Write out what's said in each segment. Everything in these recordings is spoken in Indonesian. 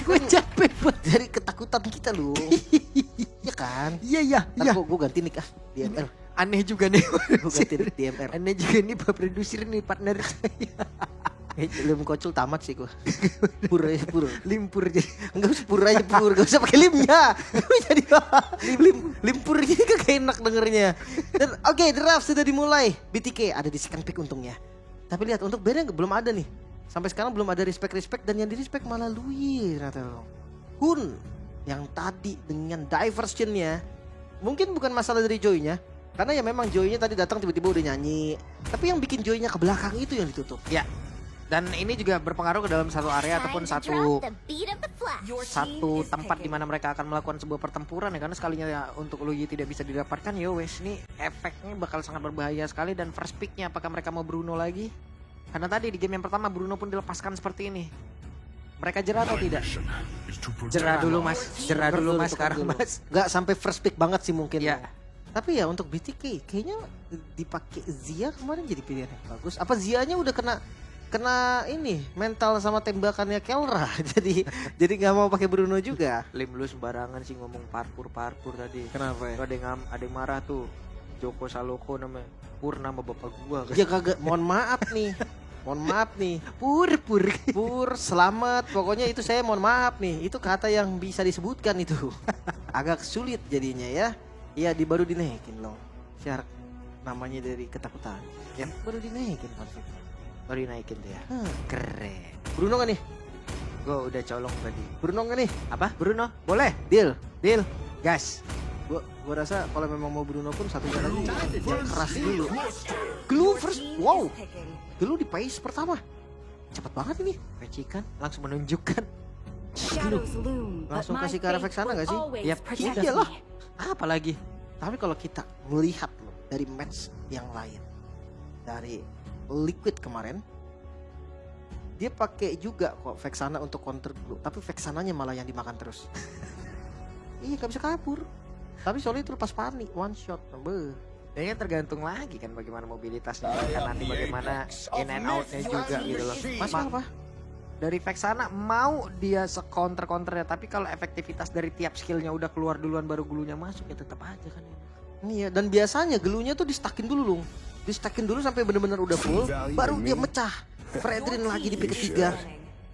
Gue capek banget. Dari ketakutan kita loh. Iya kan? Iya. Gue ganti nih DMR. Aneh juga nih. Gue ganti nih DMR. Aneh juga nih Pak Produser nih partner saya. Lim kocul tamat sih gue. Pur. Limpur jadi. Enggak usah pur aja pur. Gak usah pakai limnya. Jadi limpur jadi gak enak dengernya. Dan oke, draft sudah dimulai. BTK ada di second pick untungnya. Tapi lihat untuk bandnya belum ada nih. Sampai sekarang belum ada respect dan yang di respect malah Louis ternyata loh. Hun yang tadi dengan diversionnya mungkin bukan masalah dari Joy-nya. Karena ya memang Joy-nya tadi datang tiba-tiba udah nyanyi. Tapi yang bikin Joy-nya ke belakang itu yang ditutup. Ya. Dan ini juga berpengaruh ke dalam satu area ataupun satu tempat di mana mereka akan melakukan sebuah pertempuran ya, karena sekalinya ya, untuk Luigi tidak bisa didapatkan ya wes, ini efeknya bakal sangat berbahaya sekali. Dan first picknya apakah mereka mau Bruno lagi? Karena tadi di game yang pertama Bruno pun dilepaskan seperti ini. Mereka jerah atau tidak? Jerah dulu mas sekarang mas. Gak sampai first pick banget sih mungkin. Ya. Tapi ya untuk BTK kayaknya dipakai Zia kemarin jadi pilihan yang bagus. Apa Zianya udah kena ini mental sama tembakannya Kelra. jadi nggak mau pakai Bruno juga. Lim lu sembarangan sih ngomong parpur tadi. Kenapa ya? Ada yang marah tuh. Joko Saloko namanya. Pur nama bapak gua kan. Ya kagak, mohon maaf nih. Pur, selamat. Pokoknya itu saya mohon maaf nih. Itu kata yang bisa disebutkan itu. Agak sulit jadinya ya. Iya, baru dinaikin loh. Syarat namanya dari ketakutan. Ya, baru dinaikin konsepnya. Baru dinaikin tuh ya. Keren. Bruno gak nih? Gue udah colong tadi. Bruno gak nih? Apa? Bruno? Boleh? Deal. Gas. Gua rasa kalau memang mau Bruno pun satunya lagi yang keras dulu. Glue first. Wow. Glue di pace pertama. Cepat banget ini. Pecikan langsung menunjukkan. Langsung kasih ke arah Vexana gak sih? Yap, iyalah. Apa lagi? Tapi kalau kita melihat loh dari match yang lain, dari Liquid kemarin, dia pakai juga kok Vexana untuk counter Glue, tapi Vexananya malah yang dimakan terus. Iya, gak bisa kabur. Tapi soalnya itu lepas panik, one shot. Kayaknya tergantung lagi kan bagaimana mobilitasnya, kan nanti bagaimana in and outnya juga gitu loh. Mas apa? Dari Vexana mau dia se-counter-counternya, tapi kalau efektivitas dari tiap skillnya udah keluar duluan baru gulunya masuk ya tetap aja kan. Iya, dan biasanya gelunya tuh di-stackin dulu loh. Di-stackin dulu sampai benar-benar udah full, baru dia mecah. Fredrin lagi di pick ketiga.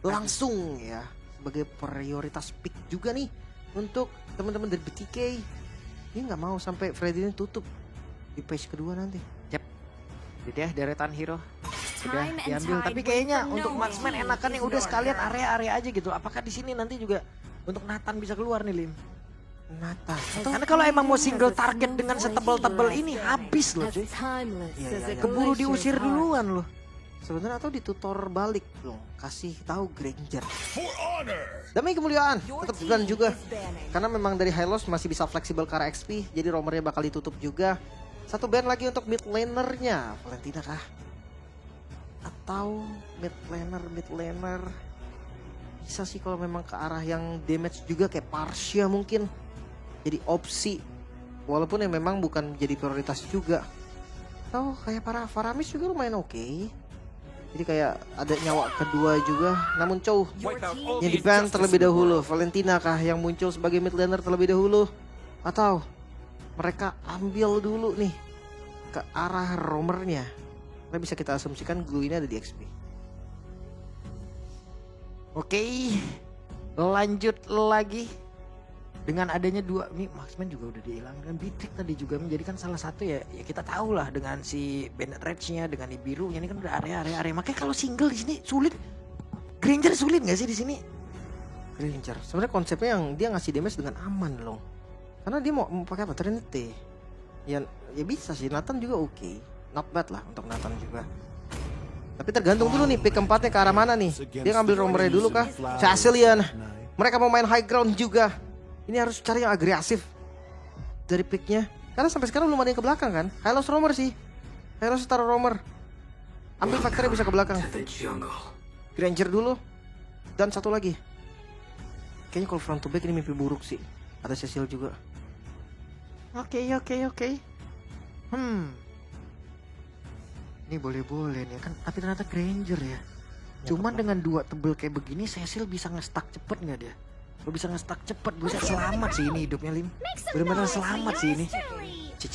Langsung ya, sebagai prioritas pick juga nih untuk teman-teman dari BTK. Dia nggak mau sampai Fredrin tutup di page kedua nanti. Yap. Jadi ya deretan hero udah diambil, tapi kayaknya untuk marksman enakan yang udah sekalian area-area aja gitu. Apakah di sini nanti juga untuk Nathan bisa keluar nih, Lim? Nathan. Karena kalau emang mau single target dengan setebal-tebal ini habis loh cuy. Keburu diusir duluan loh. Sebenarnya atau ditutor balik loh, kasih tahu Granger. Demi kemuliaan, tetap bukan juga. Karena memang dari Hylos masih bisa fleksibel ke arah XP, jadi romernya bakal ditutup juga. Satu band lagi untuk mid lanernya, Valentina kah? Atau mid laner bisa sih kalau memang ke arah yang damage juga kayak Parsia mungkin. Jadi opsi, walaupun yang memang bukan jadi prioritas juga. Atau kayak para Faramis juga lumayan oke. Jadi kayak ada nyawa kedua juga. Namun Chow yang di ban terlebih dahulu. Valentina kah yang muncul sebagai mid laner terlebih dahulu? Atau mereka ambil dulu nih ke arah romernya? Nah, bisa kita asumsikan Glue ini ada di XP. Oke, lanjut lagi. Dengan adanya dua, ini Marksman juga udah dihilangkan, Bitrix tadi juga menjadikan salah satu ya kita tahu lah dengan si Bennett Rage-nya, dengan Ibiru, ini kan udah area. Makanya kalau single di sini sulit. Granger sulit nggak sih di sini? Granger, sebenarnya konsepnya yang dia ngasih damage dengan aman loh. Karena dia mau pakai apa? Trinity. Ya bisa sih, Nathan juga oke. Not bad lah untuk Nathan juga. Tapi tergantung dulu nih pick keempatnya ke arah mana nih. Dia ngambil romernya dulu kah? Chasilian. Mereka mau main high ground juga. Ini harus cari yang agresif dari picknya. Karena sampai sekarang belum ada yang ke belakang kan. Hylos romer sih. Hylos taruh romer. Ambil faktornya bisa ke belakang. Granger dulu. Dan satu lagi. Kayaknya kalau front to back ini mimpi buruk sih. Ada Cecil juga. Oke. Ini boleh-boleh nih kan. Tapi ternyata Granger ya. Cuman dengan 2 tebel kayak begini Cecil bisa nge-stuck cepet gak dia? Lo bisa nge-stuck cepet, buset selamat sih ini hidupnya Lim. Bener-bener selamat sih ini.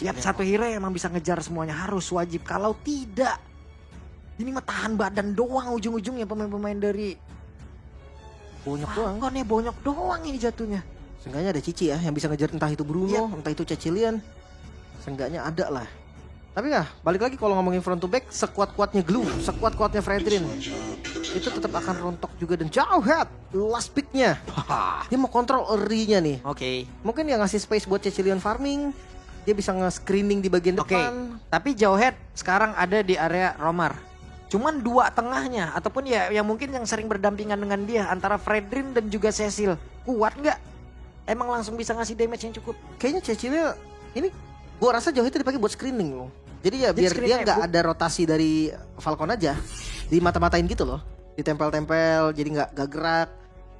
Yap, satu hero yang emang bisa ngejar semuanya harus wajib. Kalau tidak, ini mah tahan badan doang ujung-ujungnya pemain-pemain dari Bonyok doang. Falcon ya, bonyok doang ini jatuhnya. Seenggaknya ada Cici ya yang bisa ngejar entah itu Bruno, entah itu Cecilian. Seenggaknya ada lah. Tapi ya balik lagi kalau ngomongin front to back, sekuat-kuatnya Glue, sekuat-kuatnya Fredrin, itu tetap akan rontok juga. Dan jauh head last picknya. Dia mau kontrol early-nya nih. Oke. Mungkin dia ngasih space buat Cecilian farming. Dia bisa nge-screening di bagian depan. Tapi Jauhead sekarang ada di area Romar. Cuman 2 tengahnya ataupun ya yang mungkin yang sering berdampingan dengan dia antara Fredrin dan juga Cecil. Kuat nggak? Emang langsung bisa ngasih damage yang cukup? Kayaknya Cecilnya ini gua rasa Jauhead itu dipakai buat screening loh. Jadi ya biar dia nggak ada rotasi dari Falcon aja. Dimata-matain gitu loh. Ditempel-tempel jadi nggak gerak.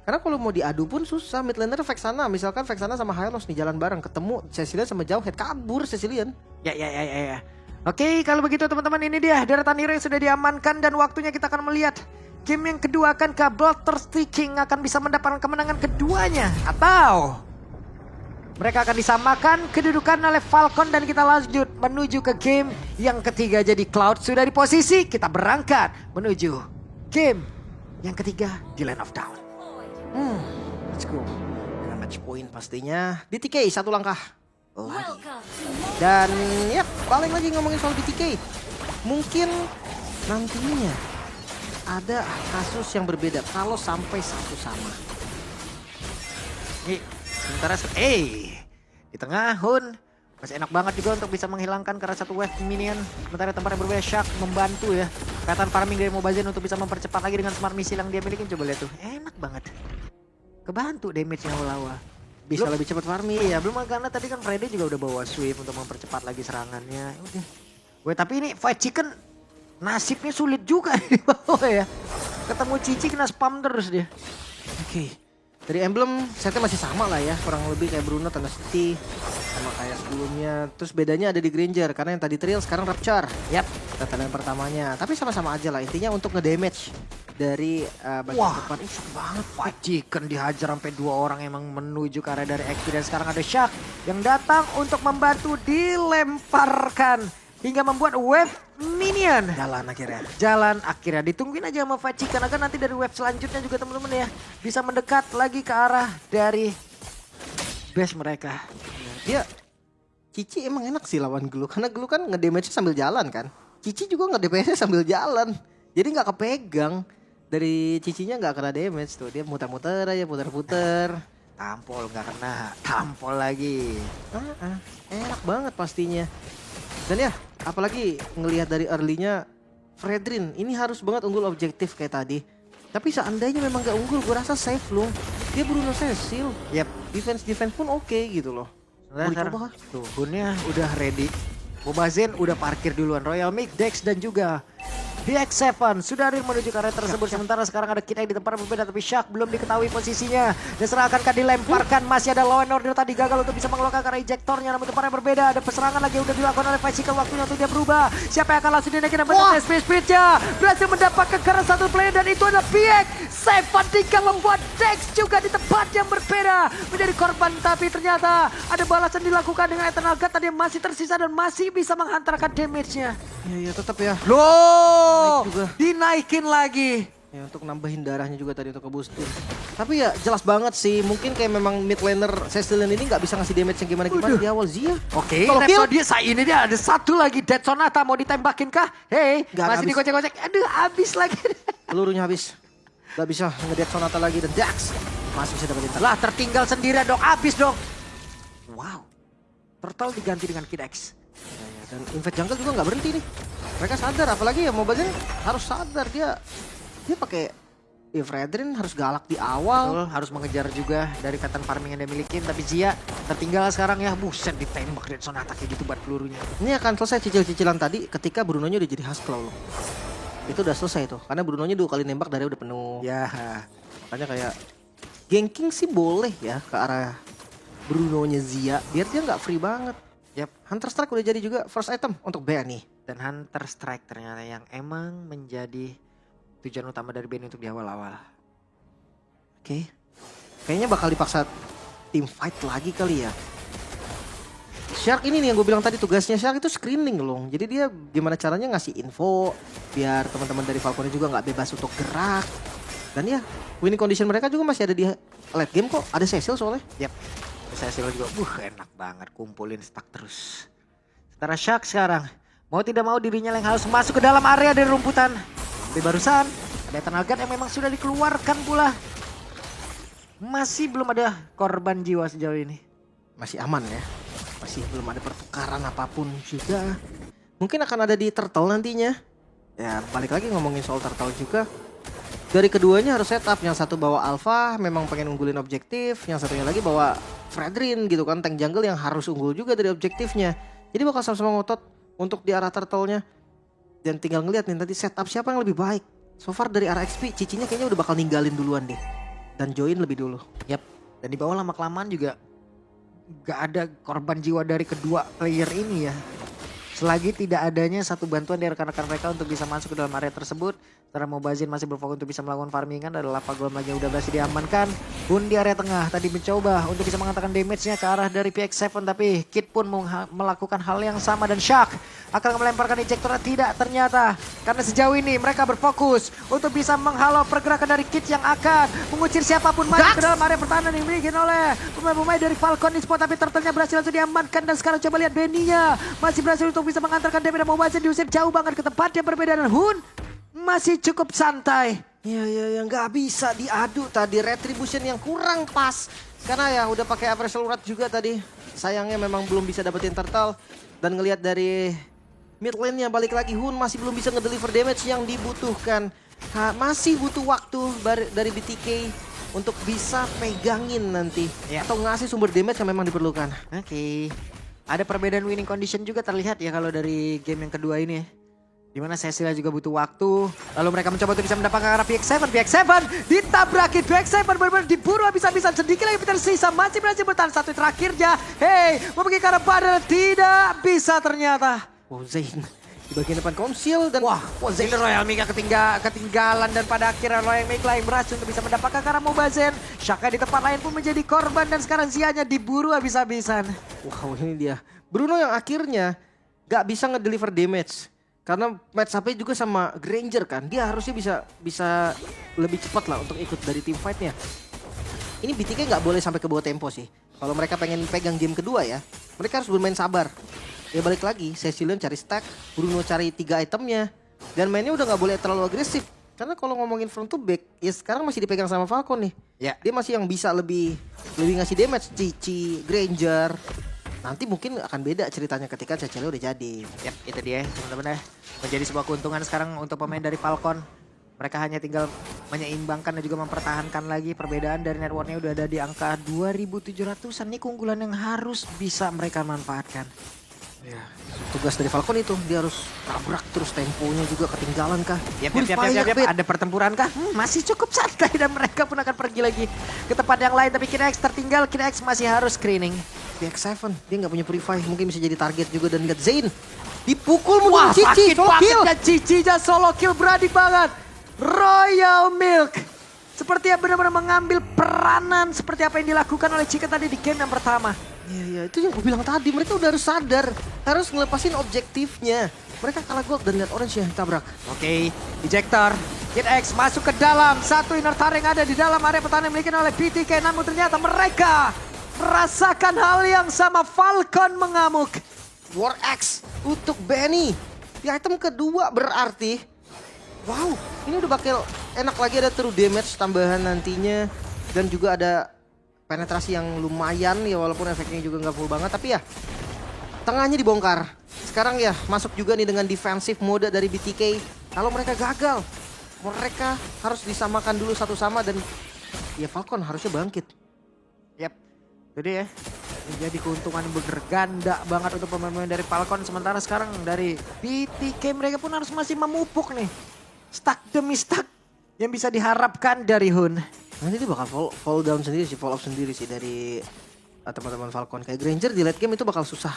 Karena kalau mau diadu pun susah. Mid laner Vexana, misalkan Vexana sama Hylos nih jalan bareng, ketemu Cecilian sama Jauhead, kabur Cecilian. Ya. Oke, kalau begitu teman-teman, ini dia deretan hero yang sudah diamankan dan waktunya kita akan melihat game yang kedua. Akankah Bloodthirsty King akan bisa mendapatkan kemenangan keduanya atau mereka akan disamakan kedudukan oleh Falcon dan kita lanjut menuju ke game yang ketiga. Jadi Cloud sudah di posisi, kita berangkat menuju game yang ketiga di Land of Dawn. Let's go. Dengan match point pastinya. DTK 1 langkah lagi. Dan ya balik lagi ngomongin soal DTK. Mungkin nantinya ada kasus yang berbeda kalau sampai satu sama. Nih, sementara di tengah Hun masih enak banget juga untuk bisa menghilangkan karena satu wave minion. Sementara tempat yang berbeda Shark membantu ya. Kelihatan farming dari Mobazin untuk bisa mempercepat lagi dengan smart missile yang dia miliki. Coba lihat tuh, enak banget. Kebantu damage-nya Lawa. Bisa lebih cepat farming. Iya, belum karena tadi kan Freddy juga udah bawa sweep untuk mempercepat lagi serangannya. Udah. Weh, tapi ini Fight Chicken nasibnya sulit juga di bawah ya. Ketemu Cici kena spam terus dia. Oke. Dari emblem setnya masih sama lah ya, kurang lebih kayak Bruno, Tanda City sama kayak sebelumnya. Terus bedanya ada di Granger karena yang tadi Trill sekarang Rapture. Yap, Tanda pertamanya. Tapi sama-sama aja lah, intinya untuk ngedamage dari bagian depan. susah banget. Fight Chicken dihajar sampai 2 orang emang menuju ke arah dari XP. Dan sekarang ada Shark yang datang untuk membantu dilemparkan hingga membuat wave minion. Jalan akhirnya. Ditungguin aja sama Fight Chicken agar nanti dari wave selanjutnya juga teman-teman ya bisa mendekat lagi ke arah dari base mereka. Dia Cici emang enak sih lawan Glue karena Glue kan ngedamage sambil jalan kan. Cici juga nge-DPS sambil jalan. Jadi nggak kepegang. Dari Cicinya nggak kena damage tuh. Dia muter-muter aja, puter-puter. Tampol nggak kena, tampol lagi. Enak banget pastinya. Dan ya, apalagi ngelihat dari early-nya Fredrin ini harus banget unggul objektif kayak tadi. Tapi seandainya memang gak unggul, gue rasa safe loh. Dia Bruno Cecil. Yap, Defense pun oke gitu loh. Mau dicoba kah? Tuh, Hunnya udah ready. Mobazin udah parkir duluan. Royal Mix, Dex dan juga DX7 sudah hadir menuju ke area tersebut. Sementara sekarang ada Kid di tempat yang berbeda, tapi Shark belum diketahui posisinya. Dan serangan akankah dilemparkan? Masih ada Law and Order tadi gagal untuk bisa mengeluarkan karena ejectornya. Namun tempat yang berbeda, ada serangan lagi yang udah dilakukan oleh Fight Chicken. Waktunya untuk dia berubah. Siapa yang akan langsung dinaikin dan mendapat speed-speednya? Berhasil mendapatkan karena satu player dan itu adalah PX. Seven tinggal membuat Dex juga di tempat yang berbeda menjadi korban. Tapi ternyata ada balasan dilakukan dengan Eternal God. Tadi yang masih tersisa dan masih bisa menghantarkan damage-nya. Iya tetap ya. Loh, juga. dinaikin lagi. Ya untuk nambahin darahnya juga tadi untuk nge-boostin. Tapi ya jelas banget sih, mungkin kayak memang mid laner Cecilian ini nggak bisa ngasih damage yang gimana-gimana di awal Zia. Oke, kalau kill dia saat ini dia ada satu lagi Dead Sonata mau ditembakin kah? Hei, masih dikocek-kocek. Aduh, habis lagi. Pelurunya habis. Gak bisa nge-Dead Sonata lagi dan Dax masih bisa dapetin. Lah tertinggal sendirian dong, habis dong. Wow. Turtle diganti dengan Kid X. Dan Invade Jungle juga nggak berhenti nih. Mereka sadar, apalagi ya Mobazin harus sadar dia pakai Fredrin harus galak di awal. Betul, harus mengejar juga dari pattern farming yang dia miliki. Tapi Zia tertinggal sekarang ya, buset ditembak Dead Sonata kayak gitu buat pelurunya. Ini akan selesai cicil-cicilan tadi ketika Brunonya udah jadi Hasclaw loh. Itu udah selesai tuh, karena Brunonya 2 kali nembak dari udah penuh. Ya, makanya kayak ganking sih boleh ya ke arah Brunonya Zia, biar dia nggak free banget. Yap, Hunter Strike udah jadi juga first item untuk Benny. Dan Hunter Strike ternyata yang emang menjadi tujuan utama dari Benny untuk di awal-awal. Oke. Kayaknya bakal dipaksa team fight lagi kali ya. Shark ini nih yang gue bilang tadi, tugasnya Shark itu screening loh. Jadi dia gimana caranya ngasih info biar teman-teman dari Falcon juga nggak bebas untuk gerak. Dan ya winning condition mereka juga masih ada di late game kok. Ada Cecil soalnya. Yap. Cecil juga enak banget kumpulin stack terus. Sementara Shark sekarang mau tidak mau dirinya yang harus masuk ke dalam area dari rumputan. Tapi barusan ada Eternal Guard yang memang sudah dikeluarkan pula. Masih belum ada korban jiwa sejauh ini. Masih aman ya. Masih belum ada pertukaran apapun juga. Mungkin akan ada di Turtle nantinya. Ya balik lagi ngomongin soal Turtle juga. Dari keduanya harus setup. Yang satu bawa Alpha memang pengen unggulin objektif. Yang satunya lagi bawa Fredrin gitu kan. Tank jungle yang harus unggul juga dari objektifnya. Jadi bakal sama-sama ngotot untuk di arah Turtle-nya. Dan tinggal ngeliat nih nanti setup siapa yang lebih baik. So far dari arah XP Cicinya kayaknya udah bakal ninggalin duluan deh. Dan join lebih dulu. Yap. Dan di bawah lama-kelamaan juga gak ada korban jiwa dari kedua player ini ya. Selagi tidak adanya satu bantuan dari rekan-rekan mereka untuk bisa masuk ke dalam area tersebut. Sementara Mobazin masih berfokus untuk bisa melakukan farmingan. Ada lava golem lagi yang udah berhasil diamankan. Hun di area tengah tadi mencoba untuk bisa mengatakan damage-nya ke arah dari PX7. Tapi Kid pun melakukan hal yang sama. Dan Shark akan melemparkan injektor, tidak ternyata. Karena sejauh ini mereka berfokus untuk bisa menghalau pergerakan dari Kid yang akan mengusir siapapun masuk ke dalam area pertahanan yang dimiliki oleh pemain-pemain dari Falcon Esports. Tapi turtle-nya berhasil langsung diamankan. Dan sekarang coba lihat Benny-nya masih berhasil untuk bisa mengantarkan damage. Dan Mobazin diusir jauh banget ke tempat yang berbeda. Dan Hun masih cukup santai. Ya nggak bisa diadu tadi, retribution yang kurang pas. Karena ya udah pakai Avril Rat juga tadi. Sayangnya memang belum bisa dapetin turtle. Dan ngelihat dari mid lane-nya balik lagi, Hun masih belum bisa ngedeliver damage yang dibutuhkan. Masih butuh waktu dari BTK untuk bisa pegangin nanti. Ya. Atau ngasih sumber damage yang memang diperlukan. Oke. Ada perbedaan winning condition juga terlihat ya kalau dari game yang kedua ini ya. Dimana Cecilia juga butuh waktu. Lalu mereka mencoba untuk bisa mendapatkan arah PX7. PX7 ditabrakin. PX7 benar-benar diburu habis-habisan. Sedikit lagi tersisa. Masih berhasil bertahan. Satu terakhirnya. Hey, mau pergi ke arah Badal. Tidak bisa ternyata. Oh Zain di bagian depan konsil. Dan wah Zain Royal Mika ketinggalan. Dan pada akhirnya Royal Mika yang berhasil untuk bisa mendapatkan ke arah Mobazin. Shaka di tempat lain pun menjadi korban. Dan sekarang Zia-nya diburu habis-habisan. Wow, ini dia. Bruno yang akhirnya gak bisa ngedeliver damage. Karena match up juga sama Granger kan. Dia harusnya bisa lebih cepat lah untuk ikut dari team fight-nya. Ini BTK nggak boleh sampai ke bawah tempo sih. Kalau mereka pengen pegang game kedua ya, mereka harus bermain sabar. Ya balik lagi, Cecilion cari stack, Bruno cari 3 itemnya. Dan mainnya udah nggak boleh terlalu agresif. Karena kalau ngomongin front to back, ya sekarang masih dipegang sama Falcon nih. Ya. Dia masih yang bisa lebih ngasih damage. Cici, Granger. Nanti mungkin akan beda ceritanya ketika Cecilio udah jadi. Yap, itu dia teman-teman ya. Menjadi sebuah keuntungan sekarang untuk pemain dari Falcon. Mereka hanya tinggal menyeimbangkan dan juga mempertahankan lagi. Perbedaan dari networknya udah ada di angka 2700-an. Ini keunggulan yang harus bisa mereka manfaatkan. Ya, tugas dari Falcon itu dia harus tabrak terus, temponya juga ketinggalan kah? Yap. Ada pertempuran kah? Masih cukup santai dan mereka pun akan pergi lagi ke tempat yang lain. Tapi Kid X tertinggal, Kid X masih harus screening. PX7 dia nggak punya purify, mungkin bisa jadi target juga. Dan lihat Zain dipukul wah Cici sakit solo banget kill. dan Cici-nya solo kill, berani banget. Royal Milk seperti yang benar-benar mengambil peranan seperti apa yang dilakukan oleh Chicken tadi di game yang pertama. Iya, itu yang gue bilang tadi, mereka udah harus sadar, harus ngelepasin objektifnya. Mereka kalah gold dan lihat orange yang tabrak. Oke, ejector. Kid X masuk ke dalam satu inner tar yang ada di dalam area pertahanan yang dimiliki oleh BTK. Namun ternyata mereka merasakan hal yang sama. Falcon mengamuk. War X untuk Benny. Di item kedua berarti, wow, ini udah bakal enak lagi, ada true damage tambahan nantinya. Dan juga ada penetrasi yang lumayan ya, walaupun efeknya juga nggak full banget. Tapi ya, tengahnya dibongkar. Sekarang ya masuk juga nih dengan defensive mode dari BTK. Kalau mereka gagal, mereka harus disamakan dulu satu sama. Dan ya Falcon harusnya bangkit. Yap, jadi ya menjadi keuntungan berganda banget untuk pemain-pemain dari Falcon. Sementara sekarang dari BTK mereka pun harus masih memupuk nih stack demi stack yang bisa diharapkan dari Hun. Nanti dia bakal fall down sendiri sih, fall off sendiri sih dari teman-teman Falcon. Kayak Granger di late game itu bakal susah.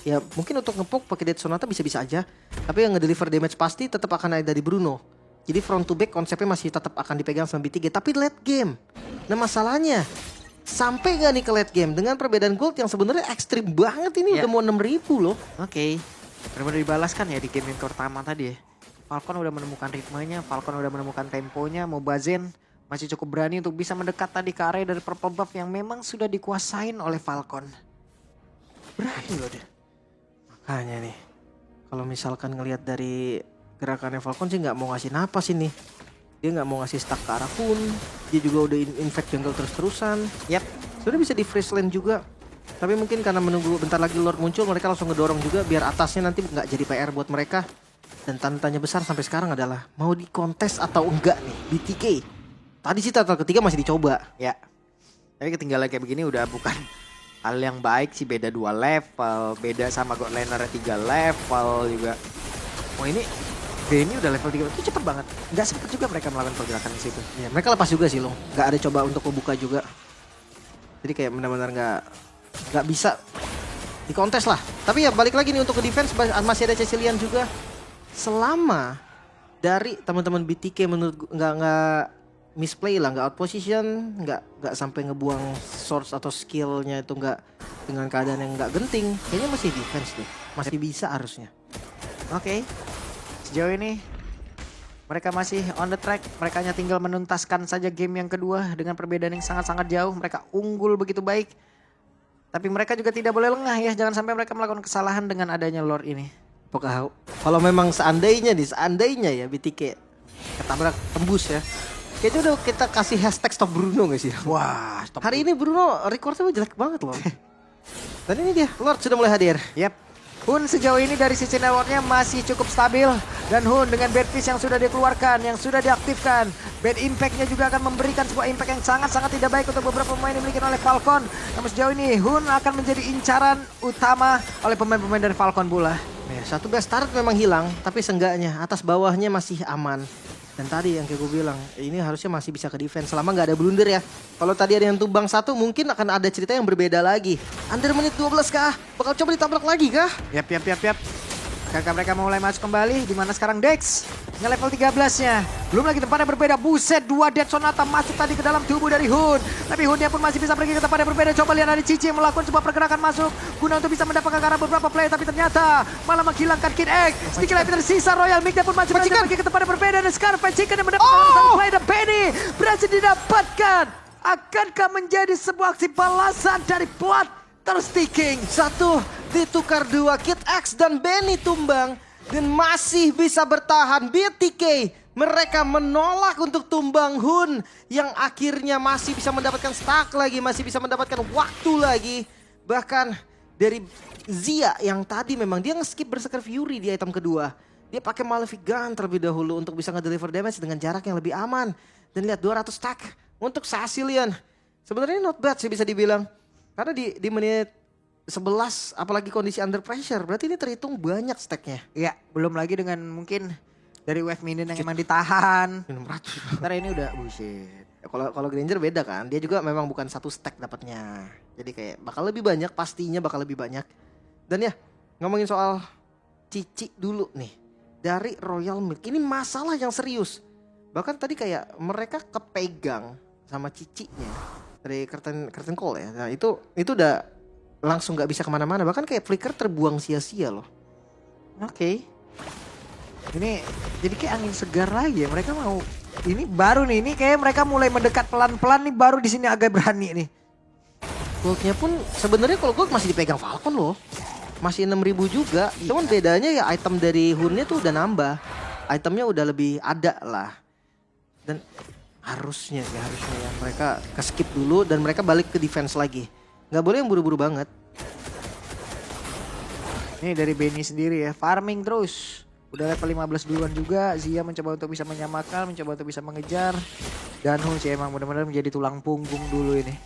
Ya mungkin untuk ngepok pakai Dead Sonata bisa-bisa aja. Tapi yang ngedeliver damage pasti tetap akan ada dari Bruno. Jadi front to back konsepnya masih tetap akan dipegang sama B3K. Tapi late game. Nah masalahnya, sampai gak nih ke late game dengan perbedaan gold yang sebenarnya ekstrim banget ini, udah mau 6.000 loh. Oke. Benar-benar dibalaskan ya di game yang pertama tadi ya. Falcon udah menemukan ritmenya, Falcon udah menemukan temponya, Mobazen masih cukup berani untuk bisa mendekat tadi ke area dari purple buff yang memang sudah dikuasain oleh Falcon. Berani loh dia. Makanya nih, kalau misalkan ngelihat dari gerakannya Falcon sih nggak mau ngasih napas ini. Dia nggak mau ngasih stack ke arah pun. Dia juga udah infect jungle terus-terusan. Yap. Sudah bisa di freeze lane juga. Tapi mungkin karena menunggu bentar lagi Lord muncul, mereka langsung ngedorong juga biar atasnya nanti nggak jadi PR buat mereka. Dan tanda tanya besar sampai sekarang adalah mau dikontes atau enggak nih BTK. Tadi sih total ketiga masih dicoba. Ya. Tapi ketinggalan kayak begini udah bukan hal yang baik sih, beda 2 level, beda sama God Laner 3 level juga. Oh ini Benny udah level 3 itu cepet banget. Nggak sempet juga mereka melakukan pergerakan di situ. Ya, mereka lepas juga sih loh. Nggak ada coba untuk membuka juga. Jadi kayak benar-benar nggak bisa dikontes lah. Tapi ya balik lagi nih untuk ke defense masih ada Cecilian juga. Selama dari teman-teman BTK menurut nggak misplay lah, nggak out position, nggak sampai ngebuang source atau skillnya itu nggak dengan keadaan yang nggak genting, kayaknya masih defense deh, masih bisa harusnya. Oke. Sejauh ini mereka masih on the track, mereka hanya tinggal menuntaskan saja game yang kedua dengan perbedaan yang sangat-sangat jauh. Mereka unggul begitu baik, tapi mereka juga tidak boleh lengah ya, jangan sampai mereka melakukan kesalahan dengan adanya Lord ini. Pokoknya kalau memang seandainya ya BTK ketabrak tembus ya, kayaknya udah kita kasih hashtag stop Bruno gak sih? Wah, stop. Hari ini Bruno recordnya jelek banget loh. Dan ini dia, Lord sudah mulai hadir. Yap. Hun sejauh ini dari sisi networknya masih cukup stabil. Dan Hun dengan bad fish yang sudah dikeluarkan, yang sudah diaktifkan, bad impactnya juga akan memberikan sebuah impact yang sangat-sangat tidak baik untuk beberapa pemain yang dimiliki oleh Falcon. Namun sejauh ini Hun akan menjadi incaran utama oleh pemain-pemain dari Falcon pula. Ya, satu best start memang hilang, tapi seenggaknya atas bawahnya masih aman. Dan tadi yang kayak gue bilang, ini harusnya masih bisa ke defense selama nggak ada blunder ya. Kalau tadi ada yang tumbang satu, mungkin akan ada cerita yang berbeda lagi. Under menit 12 kah? Bakal coba ditabrak lagi kah? Yap. Kakak mereka mulai masuk kembali, di mana sekarang Dex nge-level 13-nya. Belum lagi tempatnya berbeda, buset 2 Dead Sonata masuk tadi ke dalam tubuh dari Hun. Tapi Hunnya pun masih bisa pergi ke tempat yang berbeda. Coba lihat ada Cici yang melakukan sebuah pergerakan masuk guna untuk bisa mendapatkan ke arah beberapa play. Tapi ternyata malah menghilangkan Kid Egg. Sedikit lagi tersisa, Royal Mignya pun masih berhasil pergi ke tempat yang berbeda. Dan sekarang Chicken yang mendapatkan satu play dan Benny berhasil didapatkan. Akankah menjadi sebuah aksi balasan dari Blood Sticking? Satu ditukar 2, Kid X dan Benny tumbang. Dan masih bisa bertahan BTK. Mereka menolak untuk tumbang Hun. Yang akhirnya masih bisa mendapatkan stack lagi. Masih bisa mendapatkan waktu lagi. Bahkan dari Zia yang tadi memang dia nge-skip Berserker Fury di item kedua. Dia pakai Malefic Gun terlebih dahulu untuk bisa nge-deliver damage dengan jarak yang lebih aman. Dan lihat 200 stack untuk Sasilian. Sebenarnya not bad sih bisa dibilang. Karena di menit 11 apalagi kondisi under pressure, berarti ini terhitung banyak stacknya. Iya, belum lagi dengan mungkin dari wave minion yang emang ditahan. 600. Ntar ini udah bullshit. Kalau Granger beda kan, dia juga memang bukan satu stack dapatnya. Jadi kayak bakal lebih banyak, pastinya bakal lebih banyak. Dan ya, ngomongin soal Cici dulu nih. Dari Royal Milk, ini masalah yang serius. Bahkan tadi kayak mereka kepegang sama Cicinya dari curtain call ya. Nah itu udah langsung nggak bisa kemana-mana. Bahkan kayak flicker terbuang sia-sia loh. Oke. Ini jadi kayak angin segar lagi ya. Mereka mau ini baru nih. Ini kayak mereka mulai mendekat pelan-pelan nih. Baru di sini agak berani nih. Goldnya pun sebenarnya kalau gold masih dipegang Falcon loh. Masih 6.000 juga. Cuman bedanya ya item dari Hunnya tuh udah nambah. Itemnya udah lebih ada lah. Dan harusnya ya mereka ke-skip dulu dan mereka balik ke defense lagi. Nggak boleh yang buru-buru banget. Ini dari Benny sendiri ya, farming terus. Udah level 15 duluan juga. Zia mencoba untuk bisa menyamakan, mencoba untuk bisa mengejar. Dan Hun sih emang benar-benar menjadi tulang punggung dulu ini.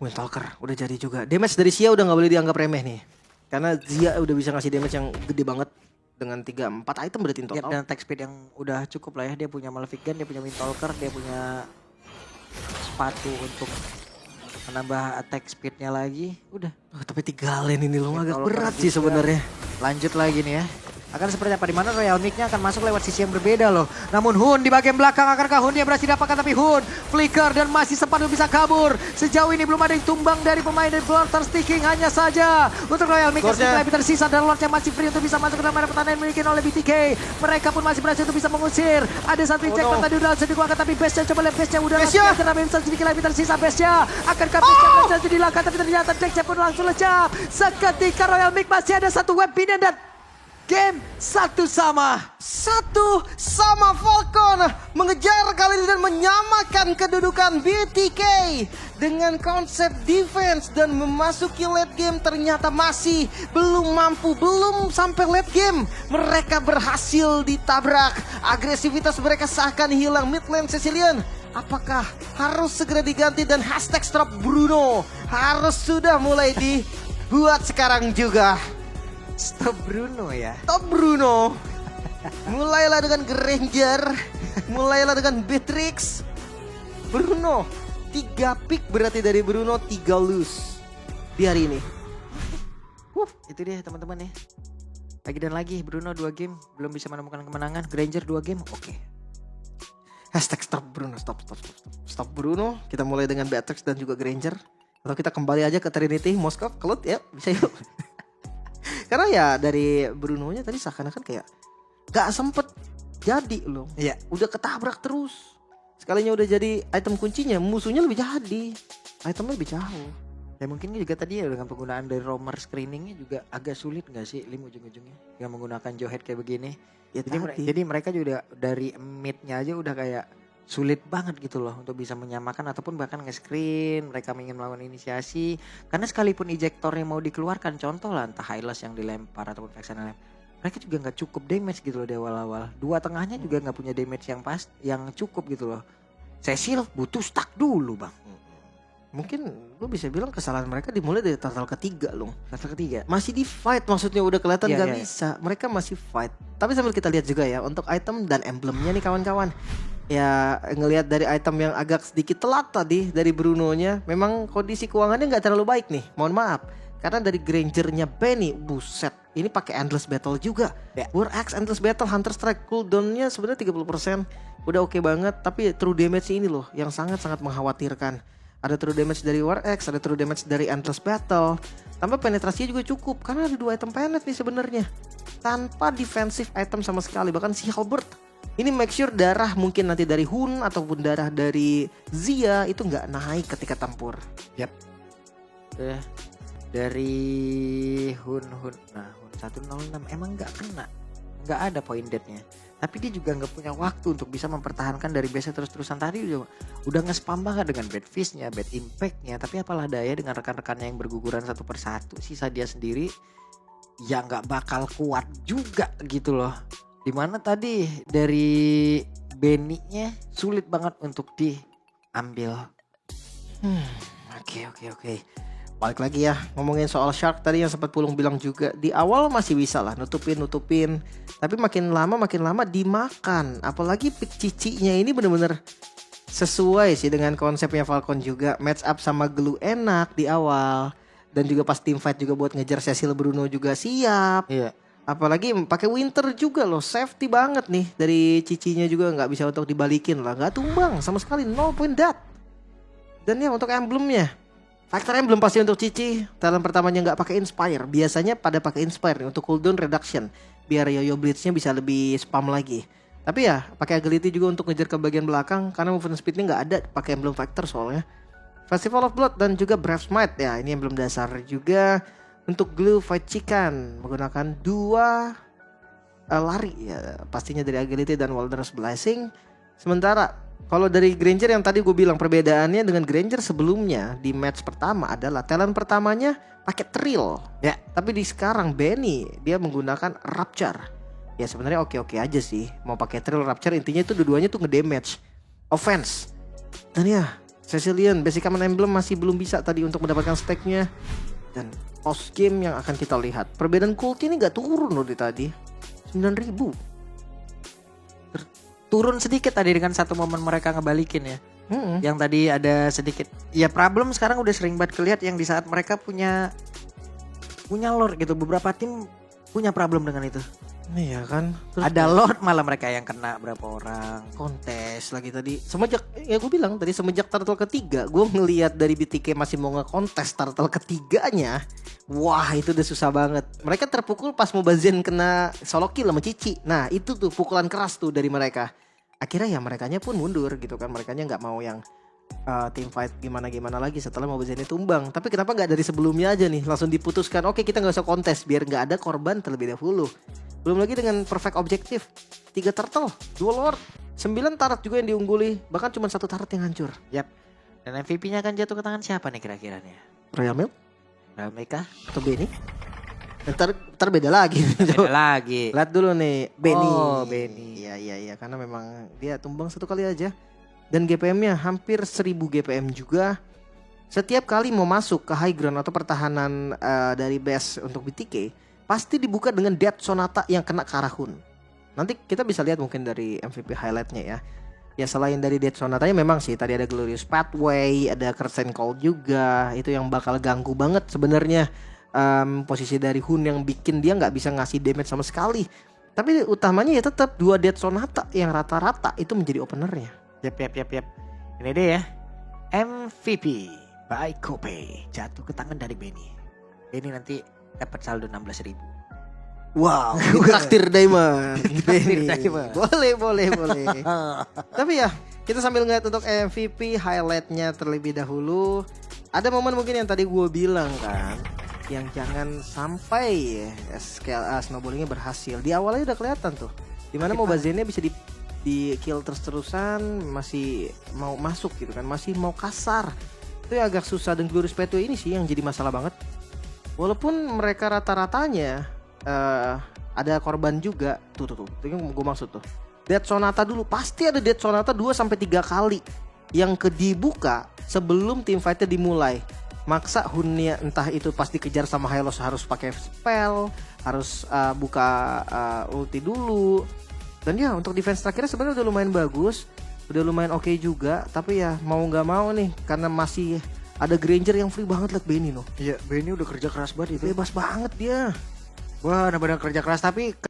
Windtalker udah jadi juga. Damage dari Zia udah nggak boleh dianggap remeh nih. Karena Zia udah bisa ngasih damage yang gede banget. Dengan 3-4 item berarti in total. Yep, dan attack speed yang udah cukup lah ya. Dia punya Malefic Gun, dia punya Windtalker, dia punya sepatu untuk menambah attack speednya lagi. Udah. Tapi 3 lane ini loh agak berat sih sebenarnya. Lanjut lagi nih ya. akan seperti apa, di mana Royal Mix-nya akan masuk lewat sisi yang berbeda loh. Namun Hun di bagian belakang, akankah Hun dia berhasil dapatkan, tapi Hun flicker dan masih sempat bisa kabur. Sejauh ini belum ada yang tumbang dari pemain dari Bloodthirst Sticking, hanya saja untuk Royal Mix yang lebih tersisa dan Lordnya masih free untuk bisa masuk ke dalam area pertahanan yang dimiliki oleh BTK. Mereka pun masih berhasil untuk bisa mengusir. Ada satu injektor tadi udah langsung dikeluarkan, tapi base-nya coba lihat base-nya udah langsung kena bisa sedikit lebih tersisa base-nya. Akankah base-nya berhasil dilakukan, tapi ternyata Jack pun langsung lecap. Seketika Royal Mix masih ada satu web pinion dan game satu sama Falcon mengejar kali ini dan menyamakan kedudukan BTK dengan konsep defense dan memasuki late game. Ternyata masih belum mampu, belum sampai late game mereka berhasil ditabrak. Agresivitas mereka seakan hilang. Mid lane Sicilian apakah harus segera diganti, dan hashtag stop Bruno harus sudah mulai dibuat sekarang juga. Stop Bruno ya. Stop Bruno. Mulailah dengan Granger, mulailah dengan Beatrix. Bruno 3 pick berarti dari Bruno, 3 lose di hari ini. Itu dia teman-teman ya. Lagi dan lagi Bruno 2 game belum bisa menemukan kemenangan. Granger 2 game oke. Hashtag stop Bruno, stop Bruno. Kita mulai dengan Beatrix dan juga Granger. Atau kita kembali aja ke Trinity, Moskov, Cloud ya, bisa yuk. Karena ya dari Bruno-nya tadi seakan-akan kayak gak sempet jadi loh. Iya. Udah ketabrak terus. Sekalinya udah jadi item kuncinya, musuhnya lebih jadi. Itemnya lebih jauh. Ya mungkin juga tadi ya dengan penggunaan dari roamer screeningnya juga agak sulit gak sih Lim ujung-ujungnya. Yang menggunakan Jawhead kayak begini. Ya, jadi mereka juga dari mid-nya aja udah kayak sulit banget gitu loh untuk bisa menyamakan ataupun bahkan nge-screen. Mereka ingin melakukan inisiasi karena sekalipun ejektornya mau dikeluarkan, contoh lah entah Hylas yang dilempar ataupun Vexen yang dilempar, mereka juga nggak cukup damage gitu loh di awal-awal. Dua tengahnya juga nggak punya damage yang cukup gitu loh. Cecil butuh stack dulu bang. Mungkin lu bisa bilang kesalahan mereka dimulai dari turtle ketiga loh. Turtle ketiga masih di fight, maksudnya udah kelihatan gak iya. bisa. Mereka masih fight. Tapi sambil kita lihat juga ya untuk item dan emblemnya nih kawan-kawan. Ya ngelihat dari item yang agak sedikit telat tadi dari Bruno-nya, memang kondisi keuangannya nggak terlalu baik nih. Mohon maaf. Karena dari Granger-nya Benny, buset. Ini pakai Endless Battle juga. Ya. War Axe Endless Battle, Hunter Strike cooldown-nya sebenarnya 30%. Udah oke banget, tapi true damage ini loh yang sangat-sangat mengkhawatirkan. Ada true damage dari War Axe, ada true damage dari Endless Battle. Tambah penetrasinya juga cukup karena ada 2 item penet nih sebenarnya. Tanpa defensive item sama sekali, bahkan si Halbert. Ini make sure darah mungkin nanti dari Hun ataupun darah dari Zia itu nggak naik ketika tempur. Yap. Dari Hun. Nah, Hun 106 emang nggak kena. Nggak ada point dead-nya. Tapi dia juga nggak punya waktu untuk bisa mempertahankan dari base terus-terusan. Tadi udah nge-spam banget dengan bad fish-nya, bad impact-nya. Tapi apalah daya dengan rekan-rekannya yang berguguran satu persatu. Sisa dia sendiri ya nggak bakal kuat juga gitu loh. Dimana tadi dari Benny-nya sulit banget untuk diambil. Oke. Balik lagi ya, ngomongin soal Shark tadi yang sempat Pulung bilang juga. Di awal masih bisa lah nutupin. Tapi makin lama dimakan. Apalagi pick cicinya ini bener-bener sesuai sih dengan konsepnya Falcon juga. Match up sama Glue enak di awal. Dan juga pas team fight juga buat ngejar Cecil Bruno juga siap. Iya. Apalagi pakai Winter juga loh, safety banget nih dari cicinya juga, nggak bisa untuk dibalikin lah, nggak tumbang sama sekali, 0 point dat. Dan ya untuk emblemnya, faktor emblem pasti untuk Cici. Talent pertamanya nggak pakai Inspire, biasanya pada pakai Inspire nih, untuk cooldown reduction, biar Yoyo Blitznya bisa lebih spam lagi. Tapi ya pakai Agility juga untuk ngejar ke bagian belakang karena movement speednya nggak ada pakai emblem factor soalnya. Festival of Blood dan juga Brave Smite ya, ini emblem dasar juga. Untuk Glue Fight Chicken menggunakan 2 lari ya, pastinya dari Agility dan Wilderness Blessing. Sementara kalau dari Granger yang tadi gue bilang perbedaannya dengan Granger sebelumnya di match pertama adalah talent pertamanya pakai Thrill ya, tapi di sekarang Benny dia menggunakan Rapture. Ya sebenarnya oke aja sih mau pakai Thrill Rapture, intinya itu dua-duanya tuh ngedamage offense. Dan ya Sicilian Basic Common Emblem masih belum bisa tadi untuk mendapatkan stacknya. Dan post game yang akan kita lihat, perbedaan Cult ini gak turun loh di tadi 9.000. Turun sedikit tadi dengan satu momen mereka ngebalikin ya. Yang tadi ada sedikit ya problem sekarang udah sering banget kelihat yang di saat mereka punya lore gitu. Beberapa tim punya problem dengan itu. Iya kan. Terus Ada Lord malah mereka yang kena berapa orang. kontes lagi tadi. Semenjak ya gue bilang tadi semenjak turtle ketiga, gue ngelihat dari BTK masih mau ngekontes turtle ketiganya. Wah, itu udah susah banget. Mereka terpukul pas Mobazen kena solo kill sama Cici. Nah, itu tuh pukulan keras tuh dari mereka. Akhirnya ya merekanya pun mundur gitu kan. Merekanya nggak mau yang team fight gimana-gimana lagi setelah Mobazen tumbang. Tapi kenapa nggak dari sebelumnya aja nih langsung diputuskan, oke kita nggak usah kontes biar nggak ada korban terlebih dahulu. Belum lagi dengan perfect objektif, 3 turtle, 2 lord, 9 turret juga yang diungguli, bahkan cuma 1 turret yang hancur. Yap. Dan MVP-nya akan jatuh ke tangan siapa nih kira-kira nih? Royal Milk Rameka? atau Benny? Ntar beda lagi. Beda lagi. Lihat dulu nih Benny. Oh, Benny. Iya karena memang dia tumbang 1 kali aja. Dan GPM-nya hampir 1000 GPM juga. Setiap kali mau masuk ke high ground atau pertahanan dari base untuk BTK, pasti dibuka dengan Death Sonata yang kena ke arah Hun. Nanti kita bisa lihat mungkin dari MVP highlight-nya ya. Ya selain dari Death Sonatanya memang sih tadi ada Glorious Pathway, ada Curtain Call juga. Itu yang bakal ganggu banget sebenarnya posisi dari Hun yang bikin dia nggak bisa ngasih damage sama sekali. Tapi utamanya ya tetap 2 Death Sonata yang rata-rata itu menjadi openernya. Yap. Ini dia ya. MVP by Kope jatuh ke tangan dari Benny. Benny nanti dapat saldo 16.000. Wow, traktir Diamond. Traktir Diamond. Boleh. Tapi ya, kita sambil ngeliat untuk MVP highlightnya terlebih dahulu. Ada momen mungkin yang tadi gue bilang kan, yang jangan sampai snowballingnya berhasil. Di awalnya udah kelihatan tuh, dimana Mobazennya bisa di kill terus-terusan, masih mau masuk gitu kan, masih mau kasar. Itu yang agak susah, dan Glorious Pathway ini sih yang jadi masalah banget. Walaupun mereka rata-ratanya ada korban juga. Tuh itu yang gue maksud tuh. Death Sonata dulu, pasti ada Death Sonata 2-3 kali yang dibuka sebelum team fight-nya dimulai. Maksa Hunnya entah itu pas dikejar sama Hylos harus pakai spell, harus buka ulti dulu. Dan ya untuk defense terakhirnya sebenarnya udah lumayan bagus, udah lumayan oke juga. Tapi ya mau nggak mau nih, karena masih ada Granger yang free banget, liat Benny loh. Iya, Benny udah kerja keras banget itu. Bebas banget dia. Wah, benar-benar kerja keras, tapi